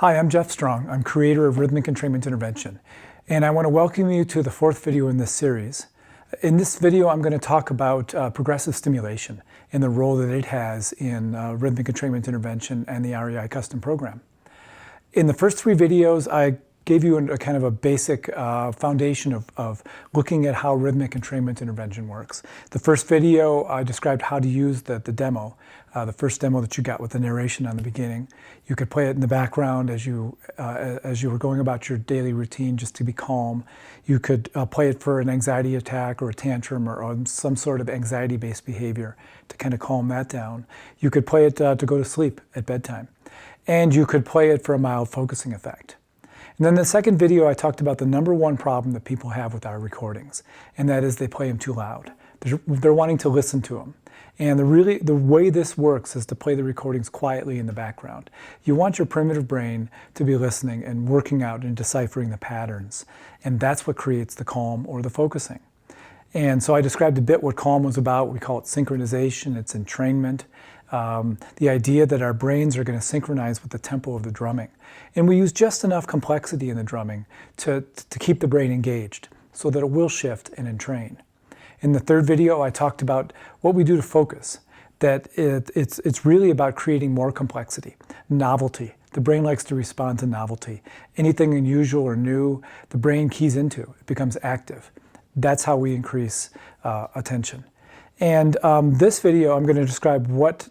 Hi, I'm Jeff Strong. I'm creator of Rhythmic Entrainment Intervention, and I want to welcome you to the fourth video in this series. In this video, I'm going to talk about progressive stimulation and the role that it has in Rhythmic Entrainment Intervention and the REI custom program. In the first three videos, I gave you a kind of a basic foundation of looking at how Rhythmic Entrainment Intervention works. The first video, I described how to use the demo, the first demo that you got with the narration on the beginning. You could play it in the background as you were going about your daily routine just to be calm. You could play it for an anxiety attack or a tantrum or some sort of anxiety-based behavior to kind of calm that down. You could play it to go to sleep at bedtime. And you could play it for a mild focusing effect. And then the second video, I talked about the number one problem that people have with our recordings, and that is they play them too loud. They're wanting to listen to them. And the way this works is to play the recordings quietly in the background. You want your primitive brain to be listening and working out and deciphering the patterns. And that's what creates the calm or the focusing. And so I described a bit what calm was about. We call it synchronization, it's entrainment. The idea that our brains are going to synchronize with the tempo of the drumming. And we use just enough complexity in the drumming to keep the brain engaged so that it will shift and entrain. In the third video, I talked about what we do to focus, that it's really about creating more complexity, novelty. The brain likes to respond to novelty. Anything unusual or new, the brain keys into, it becomes active. That's how we increase attention. And this video, I'm going to describe what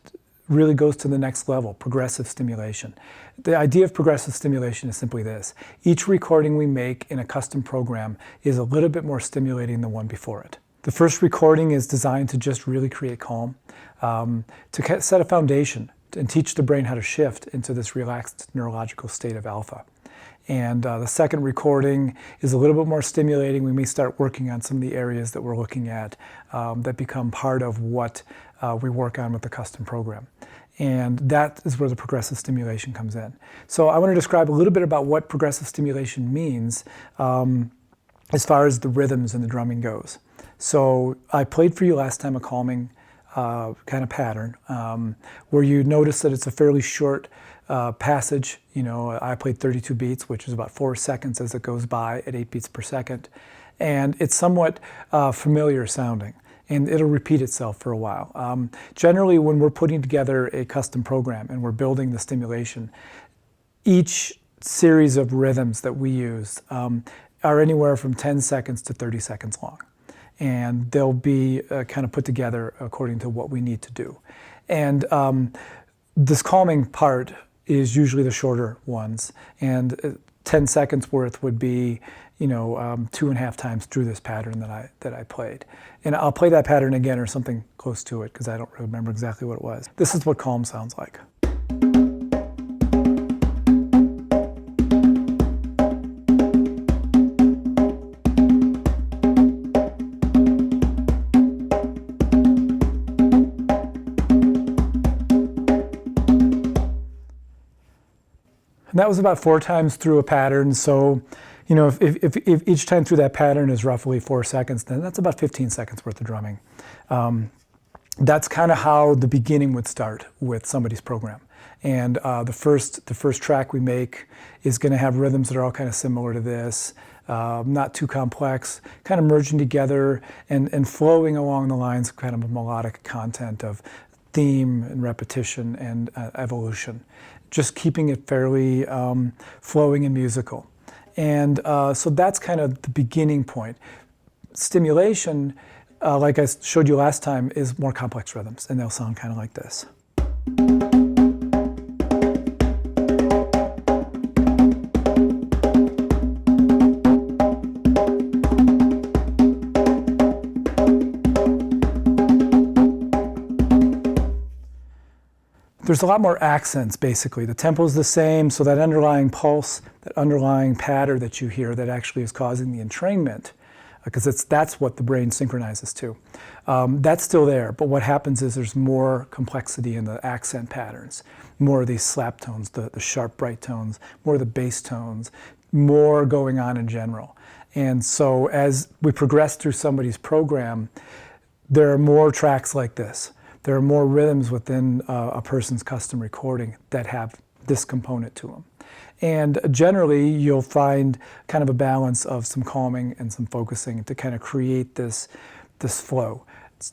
really goes to the next level, progressive stimulation. The idea of progressive stimulation is simply this. Each recording we make in a custom program is a little bit more stimulating than the one before it. The first recording is designed to just really create calm, to set a foundation and teach the brain how to shift into this relaxed neurological state of alpha. And the second recording is a little bit more stimulating. We may start working on some of the areas that we're looking at that become part of what we work on with the custom program. And that is where the progressive stimulation comes in. So I want to describe a little bit about what progressive stimulation means as far as the rhythms and the drumming goes. So I played for you last time a calming kind of pattern where you notice that it's a fairly short passage. You know, I played 32 beats, which is about 4 seconds as it goes by at 8 beats per second. And it's somewhat familiar sounding, and it'll repeat itself for a while. Generally, when we're putting together a custom program and we're building the stimulation, each series of rhythms that we use are anywhere from 10 seconds to 30 seconds long. And they'll be kind of put together according to what we need to do. And this calming part is usually the shorter ones, and 10 seconds worth would be, you know, 2.5 times through this pattern that I played. And I'll play that pattern again or something close to it because I don't remember exactly what it was. This is what calm sounds like. And that was about 4 times through a pattern. So, you know, if each time through that pattern is roughly 4 seconds, then that's about 15 seconds worth of drumming. That's kind of how the beginning would start with somebody's program. And the first track we make is going to have rhythms that are all kind of similar to this, not too complex, kind of merging together and flowing along the lines of kind of a melodic content of theme and repetition and evolution. Just keeping it fairly flowing and musical. And so that's kind of the beginning point. Stimulation, like I showed you last time, is more complex rhythms, and they'll sound kind of like this. There's a lot more accents, basically. The tempo's the same, so that underlying pulse, that underlying patter that you hear that actually is causing the entrainment, because that's what the brain synchronizes to. That's still there, but what happens is there's more complexity in the accent patterns, more of these slap tones, the sharp, bright tones, more of the bass tones, more going on in general. And so as we progress through somebody's program, there are more tracks like this. There are more rhythms within a person's custom recording that have this component to them. And generally, you'll find kind of a balance of some calming and some focusing to kind of create this flow.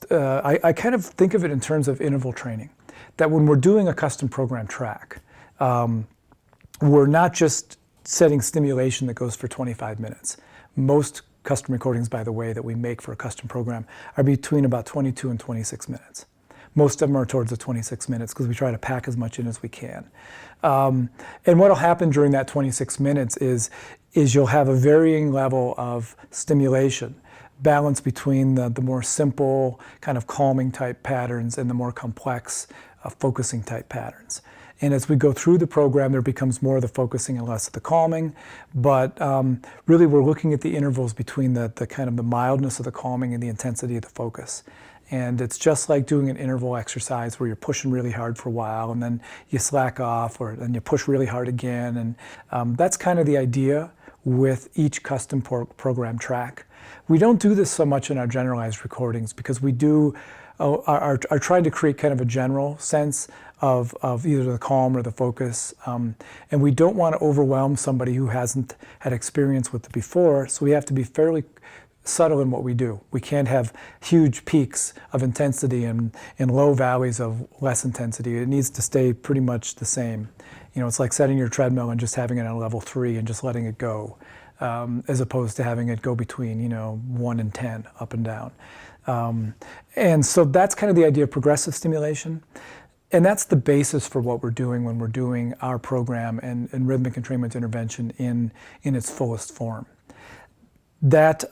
I kind of think of it in terms of interval training, that when we're doing a custom program track, we're not just setting stimulation that goes for 25 minutes. Most custom recordings, by the way, that we make for a custom program are between about 22 and 26 minutes. Most of them are towards the 26 minutes because we try to pack as much in as we can. And what will happen during that 26 minutes is you'll have a varying level of stimulation, balance between the more simple kind of calming type patterns and the more complex focusing type patterns. And as we go through the program, there becomes more of the focusing and less of the calming. But really, we're looking at the intervals between the kind of the mildness of the calming and the intensity of the focus. And it's just like doing an interval exercise where you're pushing really hard for a while and then you slack off, or then you push really hard again. And that's kind of the idea with each custom program track. We don't do this so much in our generalized recordings because we are trying to create kind of a general sense of either the calm or the focus. And we don't want to overwhelm somebody who hasn't had experience with it before, so we have to be fairly subtle in what we do. We can't have huge peaks of intensity and low valleys of less intensity. It needs to stay pretty much the same. You know, it's like setting your treadmill and just having it on level 3 and just letting it go, as opposed to having it go between, 1 and 10, up and down. And so that's kind of the idea of progressive stimulation. And that's the basis for what we're doing when we're doing our program and rhythmic entrainment intervention in its fullest form. That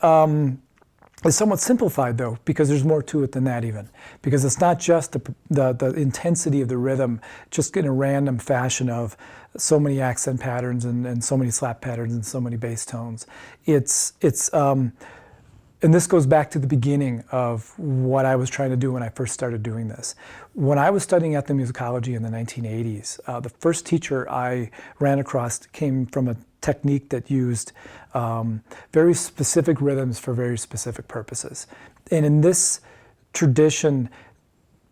is somewhat simplified, though, because there's more to it than that even. Because it's not just the intensity of the rhythm, just in a random fashion of so many accent patterns and so many slap patterns and so many bass tones. And this goes back to the beginning of what I was trying to do when I first started doing this. When I was studying ethnomusicology in the 1980s, the first teacher I ran across came from a technique that used very specific rhythms for very specific purposes. And in this tradition,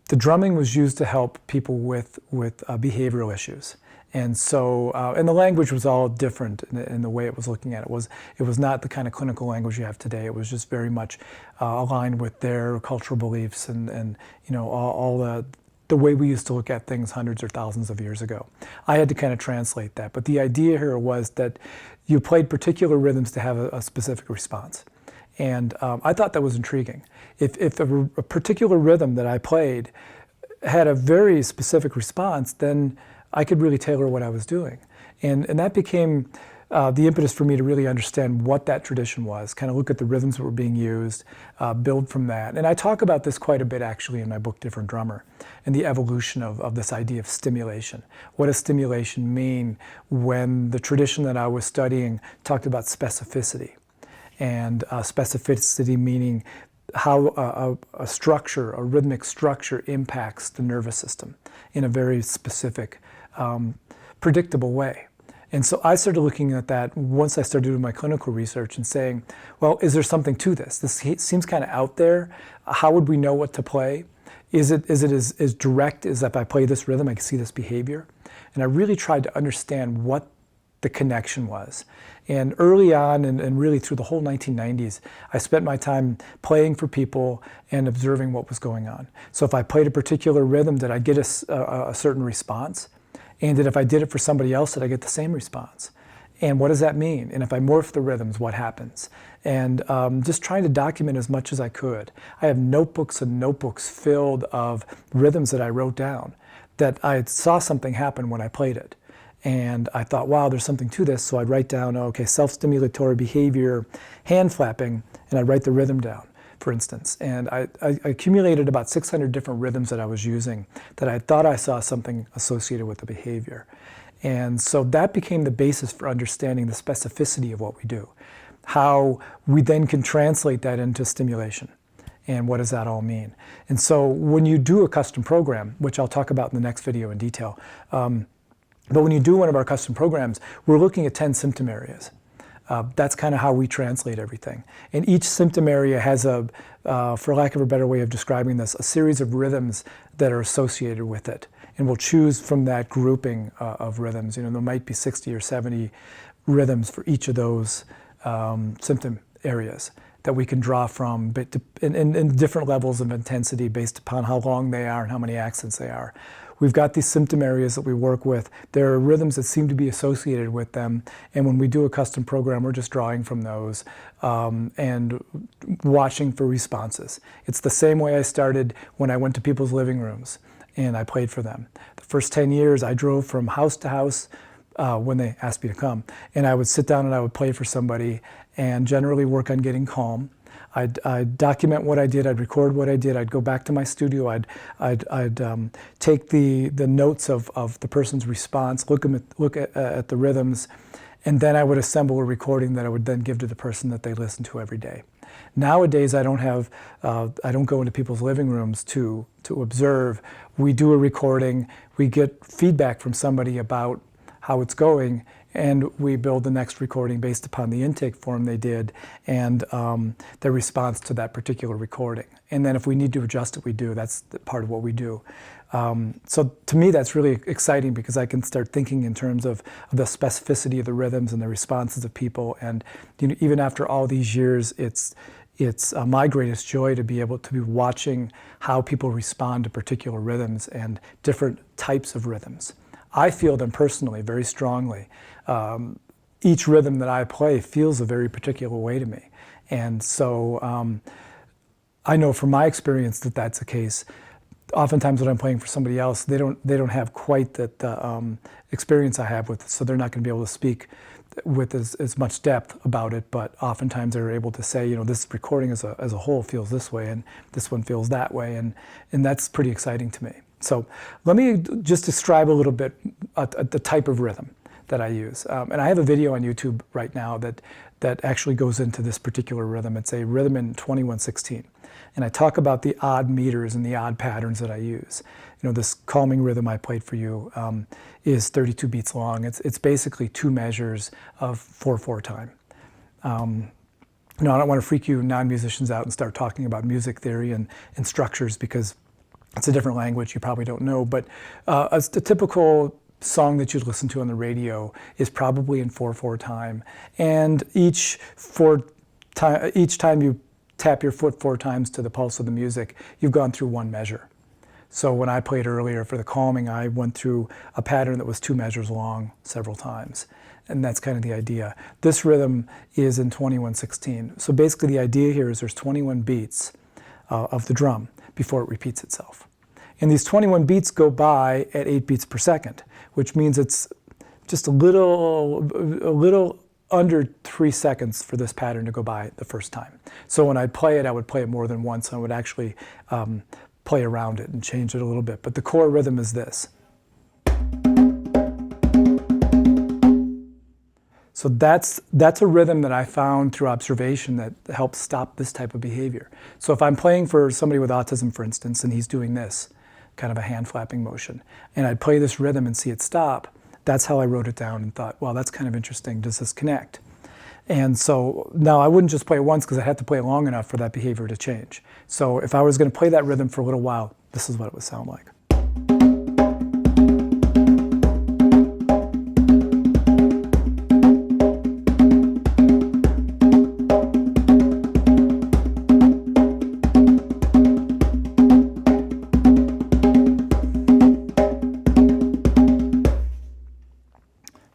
the drumming was used to help people with behavioral issues. And so, and the language was all different in the way it was looking at it. It was not the kind of clinical language you have today. It was just very much aligned with their cultural beliefs and all the way we used to look at things hundreds or thousands of years ago. I had to kind of translate that. But the idea here was that you played particular rhythms to have a specific response. And I thought that was intriguing. If a particular rhythm that I played had a very specific response, then I could really tailor what I was doing. And that became the impetus for me to really understand what that tradition was, kind of look at the rhythms that were being used, build from that. And I talk about this quite a bit actually in my book, Different Drummer, and the evolution of this idea of stimulation. What does stimulation mean when the tradition that I was studying talked about specificity? And specificity meaning how a structure, a rhythmic structure, impacts the nervous system in a very specific, predictable way. And so I started looking at that once I started doing my clinical research and saying, well, is there something to this? This seems kind of out there. How would we know what to play? Is it as direct as if I play this rhythm, I can see this behavior? And I really tried to understand what the connection was. And early on, and really through the whole 1990s, I spent my time playing for people and observing what was going on. So if I played a particular rhythm, did I get a certain response? And if I did it for somebody else, did I get the same response? And what does that mean? And if I morph the rhythms, what happens? And just trying to document as much as I could. I have notebooks and notebooks filled of rhythms that I wrote down that I saw something happen when I played it. And I thought, wow, there's something to this. So I'd write down, okay, self-stimulatory behavior, hand flapping, and I'd write the rhythm down, for instance. And I accumulated about 600 different rhythms that I was using that I thought I saw something associated with the behavior. And so that became the basis for understanding the specificity of what we do, how we then can translate that into stimulation. And what does that all mean? And so when you do a custom program, which I'll talk about in the next video in detail, but when you do one of our custom programs, we're looking at 10 symptom areas. That's kind of how we translate everything. And each symptom area has for lack of a better way of describing this, a series of rhythms that are associated with it. and we'll choose from that grouping of rhythms. There might be 60 or 70 rhythms for each of those symptom areas that we can draw from in different levels of intensity based upon how long they are and how many accents they are. We've got these symptom areas that we work with. There are rhythms that seem to be associated with them, and when we do a custom program, we're just drawing from those and watching for responses. It's the same way I started when I went to people's living rooms and I played for them. The first 10 years, I drove from house to house when they asked me to come, and I would sit down and I would play for somebody and generally work on getting calm. I'd document what I did, I'd record what I did, I'd go back to my studio, I'd take the notes of the person's response, look at the rhythms, and then I would assemble a recording that I would then give to the person that they listen to every day. Nowadays, I don't go into people's living rooms to observe. We do a recording, we get feedback from somebody about how it's going, and we build the next recording based upon the intake form they did and their response to that particular recording. And then if we need to adjust it, we do. That's part of what we do. So to me, that's really exciting because I can start thinking in terms of the specificity of the rhythms and the responses of people. And even after all these years, it's my greatest joy to be able to be watching how people respond to particular rhythms and different types of rhythms. I feel them personally very strongly. Each rhythm that I play feels a very particular way to me. And so I know from my experience that that's the case. Oftentimes when I'm playing for somebody else, they don't have quite that experience I have with it, so they're not going to be able to speak with as much depth about it, but oftentimes they're able to say, this recording as a whole feels this way, and this one feels that way, and that's pretty exciting to me. So let me just describe a little bit the type of rhythm that I use. And I have a video on YouTube right now that actually goes into this particular rhythm. It's a rhythm in 21/16. And I talk about the odd meters and the odd patterns that I use. This calming rhythm I played for you is 32 beats long. It's basically 2 measures of 4/4 time. I don't want to freak you non-musicians out and start talking about music theory and structures because it's a different language you probably don't know, but a typical song that you'd listen to on the radio is probably in 4/4 time. And each time you tap your foot 4 times to the pulse of the music, you've gone through 1 measure. So when I played earlier for the calming, I went through a pattern that was 2 measures long several times. And that's kind of the idea. This rhythm is in 21/16. So basically the idea here is there's 21 beats of the drum before it repeats itself. And these 21 beats go by at 8 beats per second, which means it's just a little under 3 seconds for this pattern to go by the first time. So when I'd play it, I would play it more than once, and I would actually play around it and change it a little bit. But the core rhythm is this. So that's a rhythm that I found through observation that helps stop this type of behavior. So if I'm playing for somebody with autism, for instance, and he's doing this, kind of a hand flapping motion, and I'd play this rhythm and see it stop, that's how I wrote it down and thought, well, that's kind of interesting. Does this connect? And so now I wouldn't just play it once because I had to play it long enough for that behavior to change. So if I was going to play that rhythm for a little while, this is what it would sound like.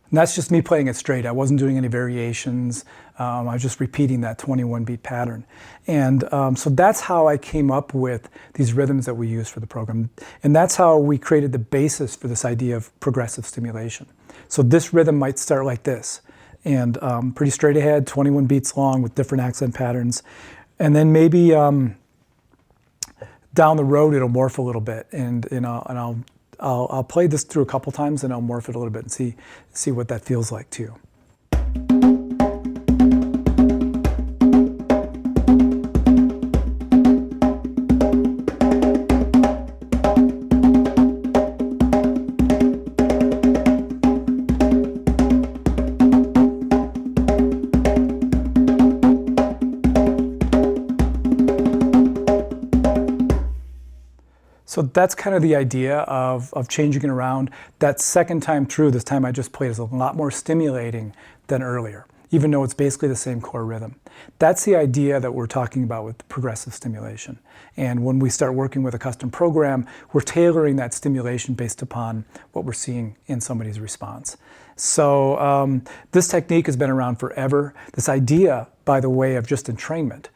And that's just me playing it straight. I wasn't doing any variations. I was just repeating that 21 beat pattern. And so that's how I came up with these rhythms that we use for the program. And that's how we created the basis for this idea of progressive stimulation. So this rhythm might start like this, and pretty straight ahead, 21 beats long with different accent patterns. And then maybe down the road, it'll morph a little bit, and I'll play this through a couple times and I'll morph it a little bit and see what that feels like too. So that's kind of the idea of changing it around. That second time through, this time I just played, is a lot more stimulating than earlier, even though it's basically the same core rhythm. That's the idea that we're talking about with progressive stimulation. And when we start working with a custom program, we're tailoring that stimulation based upon what we're seeing in somebody's response. So this technique has been around forever. This idea, by the way, of just entrainment,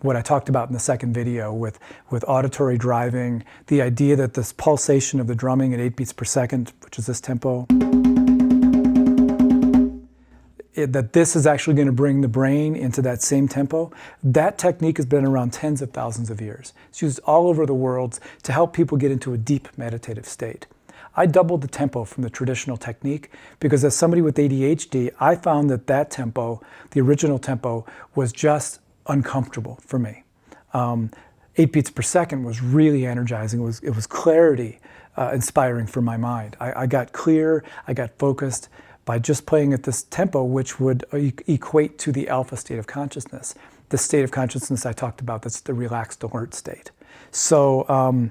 what I talked about in the second video with auditory driving, the idea that this pulsation of the drumming at 8 beats per second, which is this tempo, that this is actually going to bring the brain into that same tempo. That technique has been around tens of thousands of years. It's used all over the world to help people get into a deep meditative state. I doubled the tempo from the traditional technique because as somebody with ADHD, I found that that tempo, the original tempo, was just uncomfortable for me. 8 beats per second was really energizing. It was clarity inspiring for my mind. I got clear, I got focused by just playing at this tempo, which would equate to the alpha state of consciousness. The state of consciousness I talked about, that's the relaxed alert state. So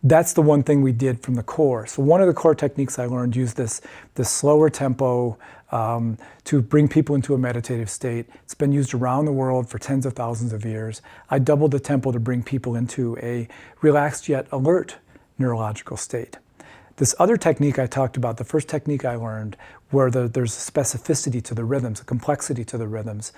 that's the one thing we did from the core. So one of the core techniques I learned used this slower tempo to bring people into a meditative state. It's been used around the world for tens of thousands of years. I doubled the tempo to bring people into a relaxed yet alert neurological state. This other technique I talked about, the first technique I learned, where there's a specificity to the rhythms, a complexity to the rhythms,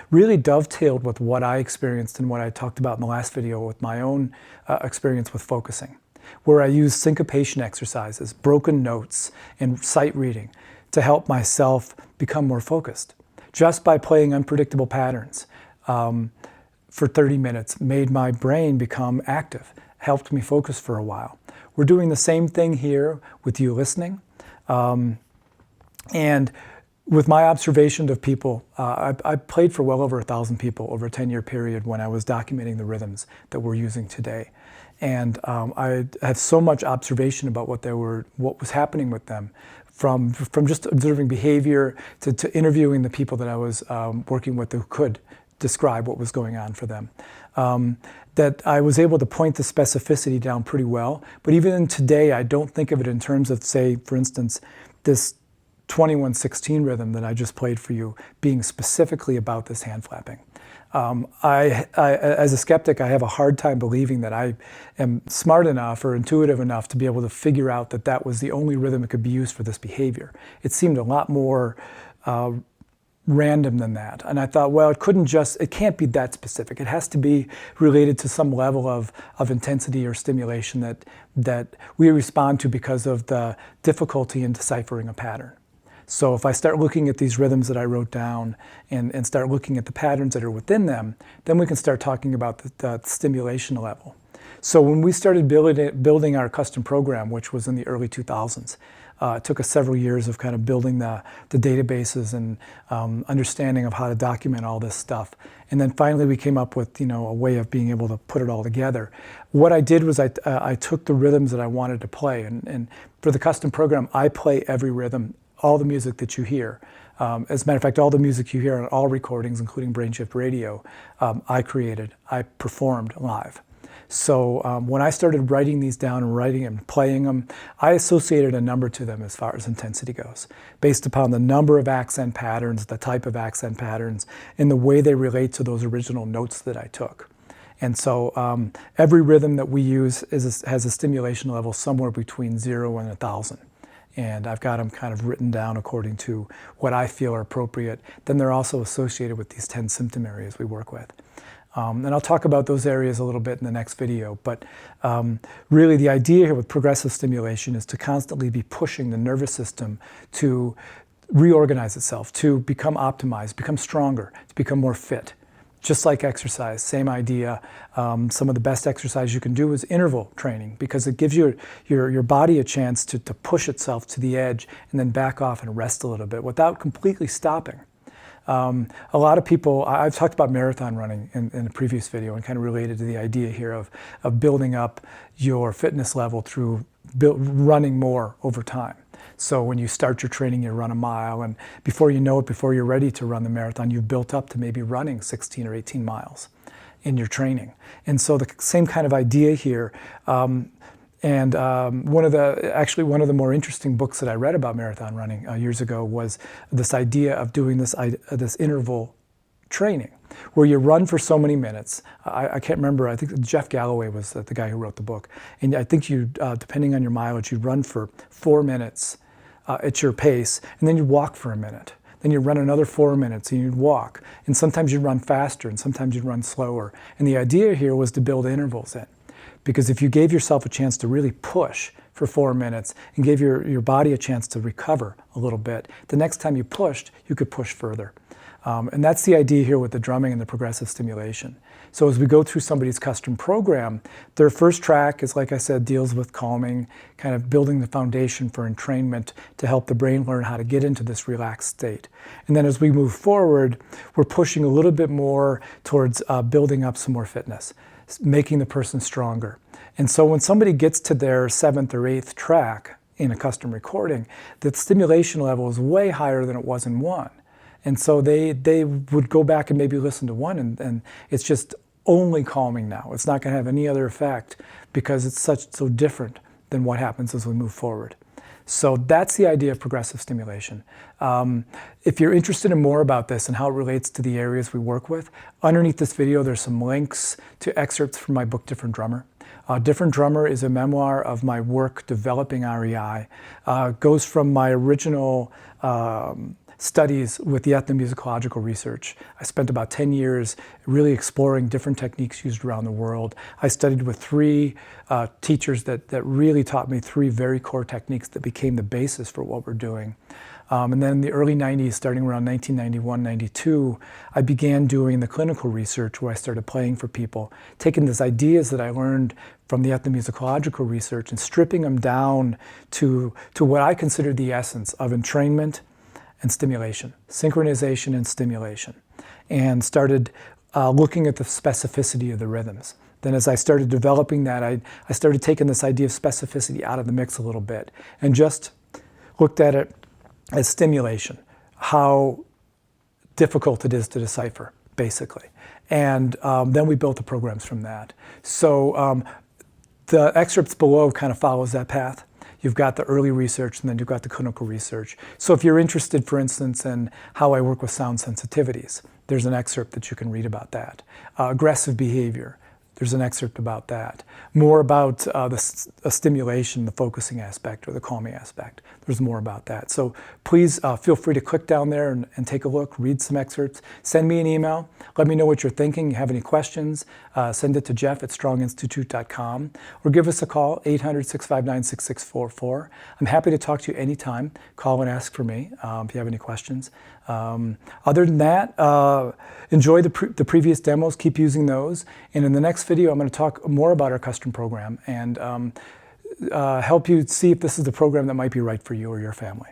really dovetailed with what I experienced and what I talked about in the last video with my own experience with focusing, where I used syncopation exercises, broken notes, and sight reading to help myself become more focused. Just by playing unpredictable patterns for 30 minutes made my brain become active, helped me focus for a while. We're doing the same thing here with you listening. And with my observation of people, I played for well over 1,000 people over a 10-year period when I was documenting the rhythms that we're using today. And I have so much observation about what was happening with them, from just observing behavior to interviewing the people that I was working with who could describe what was going on for them. That I was able to point the specificity down pretty well. But even today, I don't think of it in terms of, say, for instance, this 2116 rhythm that I just played for you being specifically about this hand flapping. As a skeptic, I have a hard time believing that I am smart enough or intuitive enough to be able to figure out that that was the only rhythm that could be used for this behavior. It seemed a lot more random than that. And I thought, well, it can't be that specific. It has to be related to some level of intensity or stimulation that we respond to because of the difficulty in deciphering a pattern. So if I start looking at these rhythms that I wrote down and start looking at the patterns that are within them, then we can start talking about the stimulation level. So when we started building our custom program, which was in the early 2000s, it took us several years of kind of building the databases and understanding of how to document all this stuff. And then finally we came up with a way of being able to put it all together. What I did was I took the rhythms that I wanted to play. And for the custom program, I play every rhythm, all the music that you hear. As a matter of fact, all the music you hear on all recordings, including Brainshift Radio, I created, I performed live. So when I started writing these down and writing and playing them, I associated a number to them as far as intensity goes, based upon the number of accent patterns, the type of accent patterns, and the way they relate to those original notes that I took. And so every rhythm that we use has a stimulation level somewhere between 0 and 1,000. And I've got them kind of written down according to what I feel are appropriate. Then they're also associated with these 10 symptom areas we work with. And I'll talk about those areas a little bit in the next video. But really the idea here with progressive stimulation is to constantly be pushing the nervous system to reorganize itself, to become optimized, become stronger, to become more fit. Just like exercise, same idea. Some of the best exercise you can do is interval training because it gives your body a chance to push itself to the edge and then back off and rest a little bit without completely stopping. A lot of people, I've talked about marathon running in a previous video and kind of related to the idea here of building up your fitness level through running more over time. So when you start your training, you run a mile, and before you know it, before you're ready to run the marathon, you've built up to maybe running 16 or 18 miles. in your training. And so the same kind of idea here. One of the more interesting books that I read about marathon running years ago was this idea of doing this interval training, where you run for so many minutes. I can't remember, I think Jeff Galloway was the guy who wrote the book. And I think you, depending on your mileage, you'd run for 4 minutes at your pace, and then you'd walk for a minute. Then you'd run another 4 minutes and you'd walk. And sometimes you'd run faster and sometimes you'd run slower. And the idea here was to build intervals in. Because if you gave yourself a chance to really push for 4 minutes and gave your body a chance to recover a little bit, the next time you pushed, you could push further. And that's the idea here with the drumming and the progressive stimulation. So as we go through somebody's custom program, their first track is, like I said, deals with calming, kind of building the foundation for entrainment to help the brain learn how to get into this relaxed state. And then as we move forward, we're pushing a little bit more towards building up some more fitness, making the person stronger. And so when somebody gets to their 7th or 8th track in a custom recording, the stimulation level is way higher than it was in 1. And so they would go back and maybe listen to 1, and it's just only calming now. It's not going to have any other effect because it's so different than what happens as we move forward. So that's the idea of progressive stimulation. If you're interested in more about this and how it relates to the areas we work with, underneath this video there's some links to excerpts from my book, Different Drummer. Different Drummer is a memoir of my work developing REI. Goes from my original studies with the ethnomusicological research. I spent about 10 years really exploring different techniques used around the world. I studied with 3 teachers that really taught me 3 very core techniques that became the basis for what we're doing. And then in the early 90s, starting around 1991, 92, I began doing the clinical research where I started playing for people, taking these ideas that I learned from the ethnomusicological research and stripping them down to what I consider the essence of entrainment and stimulation, synchronization and stimulation, and started looking at the specificity of the rhythms. Then as I started developing that, I started taking this idea of specificity out of the mix a little bit and just looked at it as stimulation, how difficult it is to decipher, basically. And then we built the programs from that. So the excerpts below kind of follows that path. You've got the early research and then you've got the clinical research. So if you're interested, for instance, in how I work with sound sensitivities, there's an excerpt that you can read about that. Aggressive behavior, there's an excerpt about that. More about the stimulation, the focusing aspect or the calming aspect. There's more about that. So please feel free to click down there and take a look, read some excerpts. Send me an email. Let me know what you're thinking. You have any questions, send it to jeff@stronginstitute.com or give us a call, 800-659-6644. I'm happy to talk to you anytime. Call and ask for me if you have any questions. Other than that, enjoy the previous demos, keep using those. And in the next video, I'm going to talk more about our custom program and help you see if this is the program that might be right for you or your family.